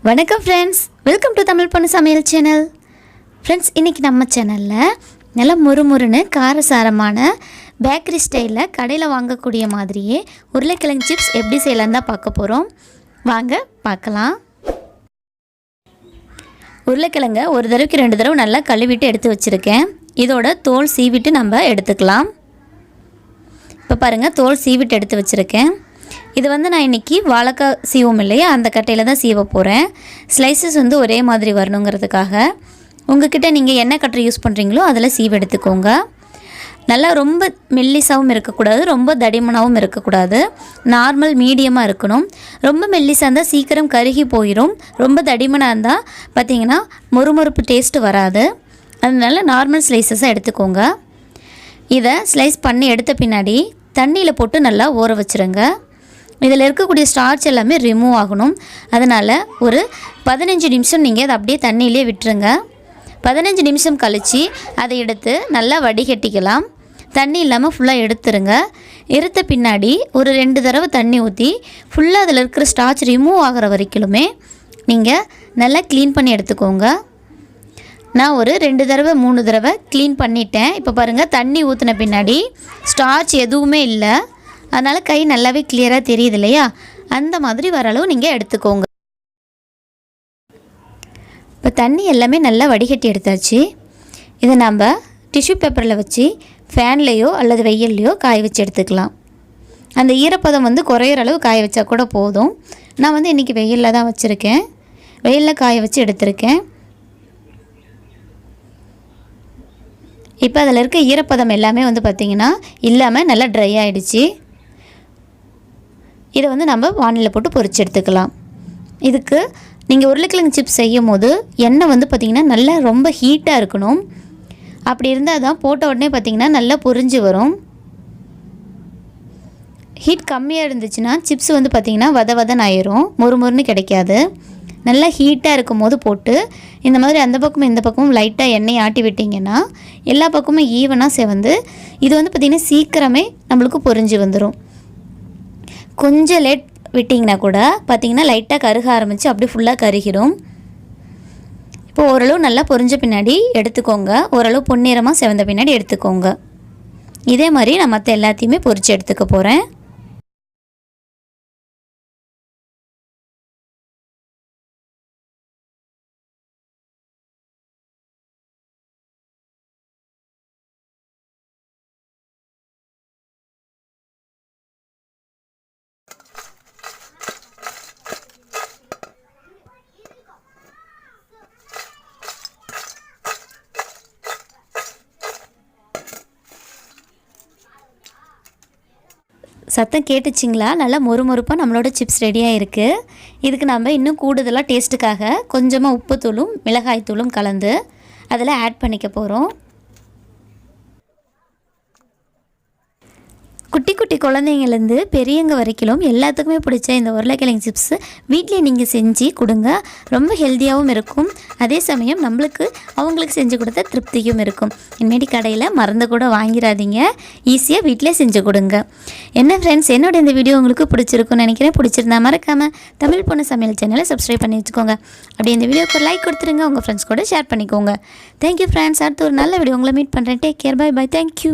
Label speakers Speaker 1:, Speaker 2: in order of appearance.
Speaker 1: வணக்கம் friends, welcome to தமிழ்பொண்ணு சமையல் channel. Friends, இன்றைக்கி நம்ம சேனலில் நல்லா முறுமுறுன்னு காரசாரமான பேக்கரி ஸ்டைலில் கடையில் வாங்கக்கூடிய மாதிரியே உருளைக்கிழங்கு சிப்ஸ் எப்படி செய்யலான்னு தான் பார்க்க போகிறோம். வாங்க பார்க்கலாம். உருளைக்கிழங்கை ஒரு தடவைக்கு 2 தடவை நல்லா கழுவிட்டு எடுத்து வச்சுருக்கேன். இதோட தோல் சீவிட்டு நம்ம எடுத்துக்கலாம். இப்போ பாருங்கள், தோல் சீவிட்டு எடுத்து வச்சுருக்கேன். இது நான் இன்றைக்கி வாழைக்காய் சீவும் இல்லையா, அந்த கட்டையில் தான் சீவ போகிறேன். ஸ்லைசஸ் ஒரே மாதிரி வரணுங்கிறதுக்காக உங்கள்கிட்ட நீங்கள் என்ன கட்டரை யூஸ் பண்ணுறீங்களோ அதில் சீவ எடுத்துக்கோங்க. நல்லா ரொம்ப மெல்லிசாகவும் இருக்கக்கூடாது, ரொம்ப தடிமனாகவும் இருக்கக்கூடாது. நார்மல் மீடியமாக இருக்கணும். ரொம்ப மெல்லிசாக இருந்தால் சீக்கிரம் கருகி போயிடும். ரொம்ப தடிமனாக இருந்தால் பார்த்திங்கன்னா மொறுமொறுப்பு டேஸ்ட்டு வராது. அதனால நார்மல் ஸ்லைசஸாக எடுத்துக்கோங்க. இதை ஸ்லைஸ் பண்ணி எடுத்த பின்னாடி தண்ணியில் போட்டு நல்லா ஊற வச்சுருங்க. இதில் இருக்கக்கூடிய ஸ்டார்ச் எல்லாமே ரிமூவ் ஆகணும். அதனால் ஒரு 15 நிமிஷம் நீங்கள் அதை அப்படியே தண்ணியிலே விட்டுருங்க. 15 நிமிஷம் கழித்து அதை எடுத்து நல்லா வடிகட்டிக்கலாம். தண்ணி இல்லாமல் ஃபுல்லாக எடுத்துருங்க. எடுத்த பின்னாடி ஒரு 2 தடவை தண்ணி ஊற்றி ஃபுல்லாக அதில் இருக்கிற ஸ்டார்ச் ரிமூவ் ஆகிற வரைக்குமே நீங்கள் நல்லா க்ளீன் பண்ணி எடுத்துக்கோங்க. நான் ஒரு 2 தடவை 3 தடவை க்ளீன் பண்ணிட்டேன். இப்போ பாருங்கள், தண்ணி ஊற்றின பின்னாடி ஸ்டார்ச் எதுவுமே இல்லை. அதனால் கை நல்லாவே கிளியராக தெரியுது இல்லையா, அந்த மாதிரி வர அளவு நீங்கள் எடுத்துக்கோங்க. இப்போ தண்ணி எல்லாமே நல்லா வடிகட்டி எடுத்தாச்சு. இதை நம்ம டிஷ்யூ பேப்பரில் வச்சு ஃபேன்லேயோ அல்லது வெயில்லையோ காய வச்சு எடுத்துக்கலாம். அந்த ஈரப்பதம் குறையிற அளவு காய வச்சா கூட போதும். நான் இன்றைக்கி வெயிலில் தான் வச்சுருக்கேன். வெயிலில் காய வச்சு எடுத்திருக்கேன். இப்போ அதில் இருக்க ஈரப்பதம் எல்லாமே பார்த்திங்கன்னா இல்லாமல் நல்லா ட்ரை ஆகிடுச்சு. இதை நம்ம வானிலை போட்டு பொரிச்சு எடுத்துக்கலாம். இதுக்கு நீங்கள் உருளைக்கிழங்கு சிப்ஸ் செய்யும் போது எண்ணெய் பார்த்திங்கன்னா நல்லா ரொம்ப ஹீட்டாக இருக்கணும். அப்படி இருந்தால் தான் போட்ட உடனே பார்த்திங்கன்னா நல்லா பொரிஞ்சு வரும். ஹீட் கம்மியாக இருந்துச்சுன்னா சிப்ஸ் பார்த்திங்கன்னா வதன்னு ஆயிரும், மொறுமொறுன்னு கிடைக்காது. நல்லா ஹீட்டாக இருக்கும் போது போட்டு இந்த மாதிரி அந்த பக்கமும் இந்த பக்கமும் லைட்டாக எண்ணெய் ஆட்டி விட்டிங்கன்னா எல்லா பக்கமும் ஈவனாக செவந்து இது பார்த்திங்கன்னா சீக்கிரமே நம்மளுக்கு பொரிஞ்சு வந்துடும். கொஞ்சம் லேட் விட்டிங்கன்னா கூட பார்த்திங்கன்னா லைட்டாக கருக ஆரம்பித்து அப்படியே ஃபுல்லாக கருகிடும். இப்போ ஓரளவு நல்லா பொரிஞ்ச பின்னாடி எடுத்துக்கோங்க. ஓரளவு பொன்னிறமாக செவந்த பின்னாடி எடுத்துக்கோங்க. இதே மாதிரி நான் மற்ற எல்லாத்தையுமே பொரித்து எடுத்துக்க போகிறேன். சத்தம் கேட்டுச்சிங்களா? நல்லா மொறுமொறுப்பாக நம்மளோட சிப்ஸ் ரெடியாக இருக்குது. இதுக்கு நம்ம இன்னும் கூடுதலாக டேஸ்ட்டுக்காக கொஞ்சமாக உப்புத்தூளும் மிளகாய் தூளும் கலந்து அதில் ஆட் பண்ணிக்க போகிறோம். குட்டி குட்டி குழந்தைங்கலேருந்து பெரியவங்க வரைக்கும் எல்லாத்துக்குமே பிடிச்ச இந்த உருளைக்கிழங்கு சிப்ஸ் வீட்டிலே நீங்கள் செஞ்சு கொடுங்க. ரொம்ப ஹெல்த்தியாகவும் இருக்கும். அதே சமயம் நம்மளுக்கு அவங்களுக்கு செஞ்சு கொடுத்த திருப்தியும் இருக்கும். இனிமேடி கடையில் மறந்து கூட வாங்கிடாதீங்க. ஈஸியாக வீட்டிலே செஞ்சு கொடுங்க. என்ன ஃப்ரெண்ட்ஸ், என்னோட இந்த வீடியோ உங்களுக்கு பிடிச்சிருக்குன்னு நினைக்கிறேன். பிடிச்சிருந்தா மறக்காமல் தமிழ்பொண்ணு சமையல் சேனலை சப்ஸ்கிரைப் பண்ணி வச்சுக்கோங்க. அப்படி இந்த வீடியோக்கு ஒரு லைக் கொடுத்துருங்க. உங்கள் ஃப்ரெண்ட்ஸ் கூட ஷேர் பண்ணிக்கோங்க. Thank you friends. அடுத்து ஒரு நல்ல வீடியோ உங்களை மீட் பண்ணுறேன். Take care. Bye bye. Thank you.